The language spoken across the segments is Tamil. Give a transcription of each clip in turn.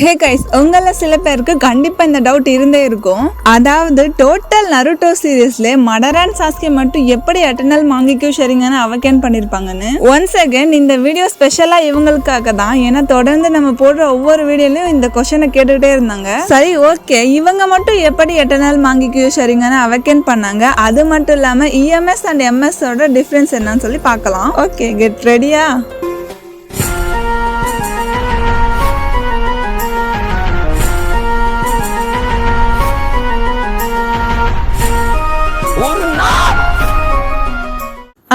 ஹே கைஸ், உங்கள சில பேருக்கு கண்டிப்பா இந்த டவுட் இருந்தே இருக்கும். அதாவது டோட்டல் நருட்டோ சீரீஸ்ல மடரான் சாஸ்கே மட்டும் எப்படி எட்டர்னல் மாங்கிக்யூ ஷேரிங்கான அவகேன் பண்ணிருப்பாங்கன்னு ஒன்ஸ் அகைன் இந்த வீடியோ ஸ்பெஷலா இவங்களுக்காக தான். ஏன்னா தொடர்ந்து நம்ம போடுற ஒவ்வொரு வீடியோலயும் இந்த கொஸ்டினை கேட்டுக்கிட்டே இருந்தாங்க. சரி, ஓகே, இவங்க மட்டும் எப்படி எட்டர்னல் மாங்கிக்யூ ஷேரிங்கான அவகேன் பண்ணாங்க, அது மட்டும் இல்லாம இஎம்எஸ் அண்ட் எம்எஸ் ஓட டிஃபரன்ஸ் என்னன்னு சொல்லி பார்க்கலாம். ஓகே, கெட் ரெடியா?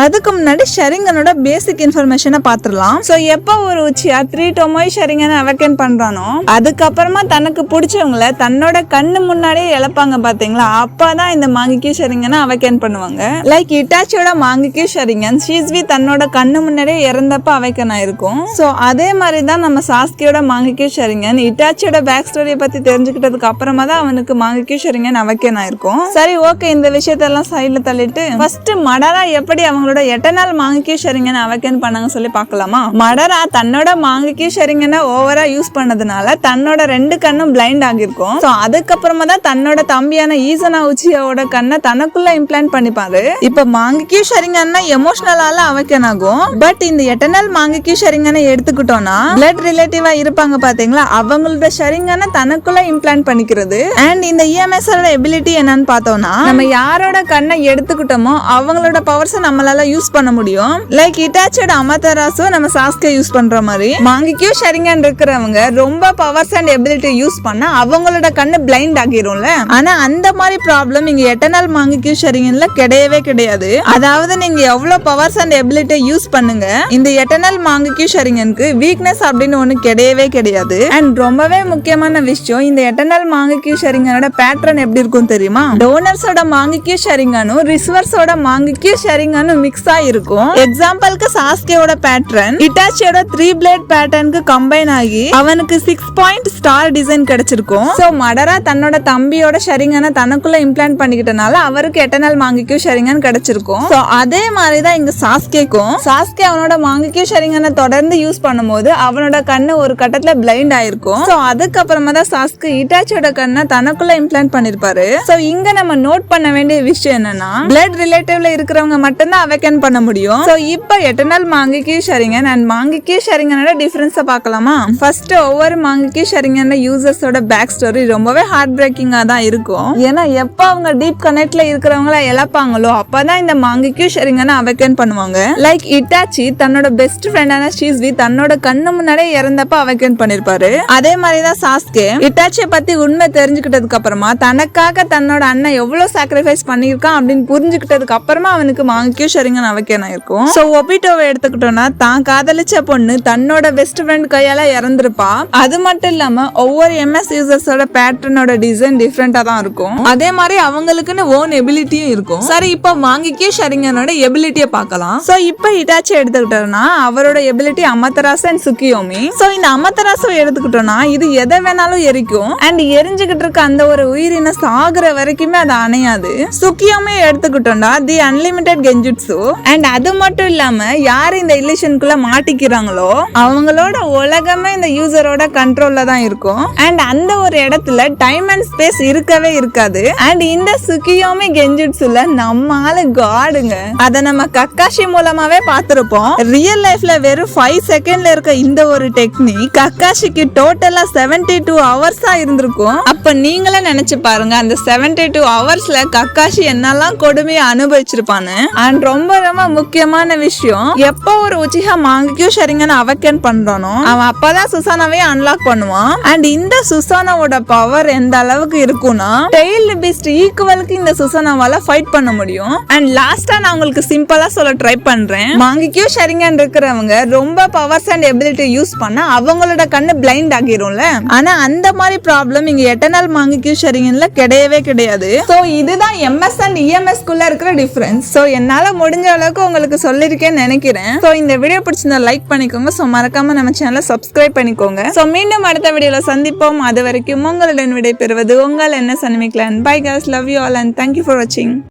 அதுக்கு முன்னாடி ஷரிங்கனோட பேசிக் இன்ஃபர்மேஷனை பார்த்துடலாம். ஸோ எப்போ ஒரு உச்சியா 3 டொமோய் ஷரிங்கனை அவகேன் பண்றானோ அதுக்கப்புறமா தனக்கு பிடிச்சவங்கள தன்னோட கண்ணு முன்னாடியே இழப்பாங்க பாத்தீங்களா, அப்பதான் இந்த மாங்கிக்யூ ஷரிங்கனை அவகேன் பண்ணுவாங்க. லைக் இட்டாச்சியோட மாங்கிக்யூ ஷரிங்கன் ஷீஸ்வி தன்னோட கண்ணு முன்னாடியே இறந்தப்ப அவகேன் ஆயிருக்கும். ஸோ அதே மாதிரி தான் நம்ம சாஸ்கியோட மாங்கிக்யூ ஷரிங்கன் இட்டாச்சியோட பேக் ஸ்டோரியை பத்தி தெரிஞ்சுக்கிட்டதுக்கு அப்புறமா தான் அவனுக்கு மாங்கிக்யூ ஷரிங்கன் அவகேன் ஆயிருக்கும். சரி, ஓகே, இந்த விஷயத்தெல்லாம் சைட்ல தள்ளிட்டு ஃபர்ஸ்ட் மடரா எப்படி அவங்களோட எட்டர்னல் மாங்கிக்யூ ஷேரிங்கனை அவகேன் பண்ணாங்க சொல்லி பார்க்கலாமா. மடரா தன்னோட மாங்கிக்யூ ஷேரிங்கனை ஓவரா யூஸ் பண்ணதுனால தன்னோட 2 கண்ணும் பிளைண்ட் ஆகிருக்கும். சோ அதுக்கப்புறமா தான் தன்னோட தம்பியான ஈசனா உச்சியோட கண்ணை தனக்குள்ள இம்ப்ளான்ட் பண்ணிப்பாரு. இப்ப மாங்கிக்யூ ஷேரிங்கன்னா எமோஷனலால அவகேன் ஆகும். பட் இந்த எட்டர்னல் மாங்கிக்யூ ஷேரிங்கனை எடுத்துக்கிட்டோம்னா பிளட் ரிலேட்டிவா இருப்பாங்க பாத்தீங்களா, அவங்களோட ஷேரிங்கனை தனக்குள்ள இம்ப்ளான்ட் பண்ணிக்கிறது. அண்ட் இந்த இஎம்எஸ் எபிலிட்டி என்னன்னு பார்த்தோம்னா, நம்ம யாரோட கண்ணை எடுத்துக்கிட்டோமோ அவங்களோட பவர்ஸ் நம்மளால யூஸ் பண்ண முடியும். லைக் இட்டாச்சியோட அமதராசோ நம்ம சாஸ்கே யூஸ் பண்ற மாதிரி மாங்கிக்யூ ஷேரிங்கன் இருக்கிறவங்க ரொம்ப பவர்ஸ் அண்ட் எபிலிட்டி யூஸ் பண்ணா அவங்களோட கண்ணு பிளைண்ட் ஆகிரும்ல. ஆனா அந்த மாதிரி ப்ராப்ளம் இங்க எட்டர்னல் மாங்கிக்யூ ஷேரிங்கன்ல கிடையவே கிடையாது. அதாவது நீங்க எவ்வளவு பவர்ஸ் அண்ட் எபிலிட்டி யூஸ் பண்ணுங்க, இந்த எட்டர்னல் மாங்கிக்யூ ஷேரிங்கனுக்கு வீக்னஸ் அப்படின்னு ஒண்ணு கிடையவே கிடையாது. அண்ட் ரொம்பவே முக்கியமான விஷயம், இந்த எட்டர்னல் மாங்கிக்யூ ஷேரிங்கனோட பேட்டர்ன் எப்படி இருக்கும் தெரியுமா? டோனர்ஸோட மாங்கிக்யூ ஷேரிங்கனும் ரிசீவர்ஸோட மாங்கிக்யூ ஷேரிங்கனும் மிக்ஸ் ஆயிருக்கும். எக்ஸாம்பிளுக்கு சாஸ்கேயோட பேட்டர்ன் இட்டாச்சியோட 3 பிளேட் பேட்டர்னுக்கு கம்பைன் ஆகி அவனுக்கு 6 பாயிண்ட் ஸ்டார் டிசைன் கிடைச்சிருக்கும். சோ மடரா தன்னோட தம்பியோட ஷேரிங்கனை தனக்குள்ள இம்ப்ளான்ட் பண்ணிக்கிட்டனால அவருக்கு எட்டர்னல் மாங்கிக்யூ ஷேரிங்கன் கிடைச்சிருக்கும். சோ அதே மாதிரி தான் இங்க சாஸ்கேக்கும். சாஸ்கே அவனோட மாங்கிக்யூ ஷேரிங்கனை தொடர்ந்து யூஸ் பண்ணும்போது அவனோட கண்ணு ஒரு கட்டத்துல பிளைண்ட் ஆயிருக்கும். சோ அதுக்கப்புறமா தான் சாஸ்கே இட்டாச்சியோட கண்ணை தனக்குள்ள இம்ப்ளான்ட் பண்ணிருப்பாரு. சோ இங்க நம்ம நோட் பண்ண வேண்டிய விஷயம் என்னன்னா, பிளட் ரிலேட்டிவ்ல இருக்கிறவங்க மட்டும்தான் அவகேன் பண்ண முடியும். சோ இப்போ எட்டர்னல் மாங்கிக்யூ ஷேரிங்கன் அண்ட் மாங்கிக்யூ ஷேரிங்கனோட டிஃபரன்ஸை பார்க்கலாமா. ஃபர்ஸ்ட் ஒவ்வொரு மாங்கிக்யூ ஷேரிங்கன் யூசர்ஸோட பேக் ஸ்டோரி ரொம்பவே ஹார்ட் பிரேக்கிங்கா தான் இருக்கும். ஏன்னா எப்போ அவங்க டீப் கனெக்ட்ல இருக்கிறவங்கள இழப்பாங்களோ அப்பதான் இந்த மாங்கிக்யூ ஷேரிங்கனை அவகேன் பண்ணுவாங்க. லைக் இட்டாச்சி தன்னோட பெஸ்ட் ஃப்ரெண்டான ஷீஸ்வி தன்னோட கண்ணு முன்னாடியே இறந்தப்ப அவகேன் பண்ணிருப்பாரு. அதே மாதிரிதான் சாஸ்கே இட்டாச்சியை பத்தி உண்மை தெரிஞ்சுக்கிட்டதுக்கு அப்புறமா தனக்காக தன்னோட அண்ணன் எவ்வளவு சாக்ரிஃபைஸ் பண்ணிருக்கான் அப்படின்னு புரிஞ்சுக்கிட்டதுக்கு அப்புறமா அவனுக்கு மாங்கிக்யூ ஷேரிங்கன் அவகேன் ஆயிருக்கும். சோ ஒபிட்டோவை எடுத்துக்கிட்டோம்னா தான் காதலிச்ச பொண்ணு தன்னோட பெஸ்ட் ஃப்ரெண்ட் கையால இறந்திருப்பா. அது மட்டும் இல்லாம ஒவ்வொரு எம்எஸ் யூசர்ஸோட பேட்டர்னோட டிசைன் டிஃபரெண்டா தான் இருக்கும். அதே மாதிரி அவங்களுக்குன்னு ஓன் எபிலிட்டியும் இருக்கும். சரி, இப்போ மாங்கிக்யூ ஷேரிங்கனோட எபிலிட்டியை பார்க்கலாம். சோ இப்போ இட்டாச்சி எடுத்துக்கிட்டோம்னா அவரோட எபிலிட்டி அமதராசு அண்ட் சுக்கியோமி. சோ இந்த அமதராசு எடுத்துக்கிட்டோம்னா இது எதை வேணாலும் எரிக்கும். அண்ட் எரிஞ்சுக்கிட்டு இருக்க அந்த ஒரு உயிரின சாகுற வரைக்குமே அது அணையாது. சுக்கியோமி எடுத்துக்கிட்டோம்னா தி அன்லிமிட்டெட் கெஞ்சுட்சு. அண்ட் அது மட்டும் இல்லாம யாரு இந்த இல்லூஷனுக்குள்ள மாட்டிக்கிறாங்களோ அவங்களோட உலகமே இந்த யூசரோட கண்ட்ரோல்ல தான் இருக்கும். அண்ட் அந்த ஒரு இடத்துல டைம் அண்ட் ஸ்பேஸ் இருக்கவே இருக்காது. அண்ட் இந்த சுக்கியோமி கெஞ்சுட்சுல நம்ம ஆளு காடுங்க. அத நம்ம கக்காஷி மூலமாவே பார்த்திருப்போம். ரியல் லைஃப்ல வெறும் 5 செகண்ட்ல இருக்க இந்த ஒரு டெக்னிக் கக்காஷிக்கு டோட்டலா 72 ஹவர்ஸா இருந்திருக்கும். அப்ப நீங்களே நினைச்சு பாருங்க, அந்த 72 ஹவர்ஸ்ல கக்காஷி என்னெல்லாம் கொடுமையை அனுபவிச்சிருப்பான்னு. அண்ட் ரொம்ப ரொம்ப முக்கியமான விஷயம், எப்போ ஒரு உச்சிஹா மாங்கிக்யூ ஷேரிங்கனை அவகேன் பண்றானோ அவன் அப்பதான் சுசானாவே அன்லாக் பண்ணுவான். அண்ட் இந்த சுசானாவோட பவர் எந்த அளவுக்கு இருக்கும்னா டெய்ல்டு பீஸ்ட் ஈக்குவலுக்கு இந்த சுசானாவால ஃபைட் பண்ண முடியும். அண்ட் லாஸ்டா நான் உங்களுக்கு சிம்பிளா சொல்ல ட்ரை பண்றேன். மாங்கிக்யூ ஷேரிங்கன் இருக்கிறவங்க ரொம்ப பவர்ஸ் அண்ட் எபிலிட்டி யூஸ் பண்ணா அவங்களோட கண்ணு பிளைண்ட் ஆகிரும்ல. ஆனா அந்த மாதிரி ப்ராப்ளம் இங்க எட்டர்னல் மாங்கிக்யூ ஷேரிங்கன்ல கிடையவே கிடையாது. சோ இதுதான் எம்எஸ் அண்ட் இஎம்எஸ் குள்ள இருக்கிற டிஃபரன்ஸ். சோ என்னால முடிஞ்ச அளவுக்கு உங்களுக்கு சொல்லிருக்கேன்னு நினைக்கிறேன். சோ இந்த வீடியோ பிடிச்சிருந்தா லைக் பண்ணிக்கோங்க. சோ மறக்காம நம்ம சேனலை சப்ஸ்கிரைப் பண்ணிக்கோங்க. சோ மீண்டும் அடுத்த வீடியோல சந்திப்போம். அது வரைக்கும் உங்களுடன் விடை பெறுவது உங்கள் NS Anime Clan. Bye guys, love you all and thank you for watching.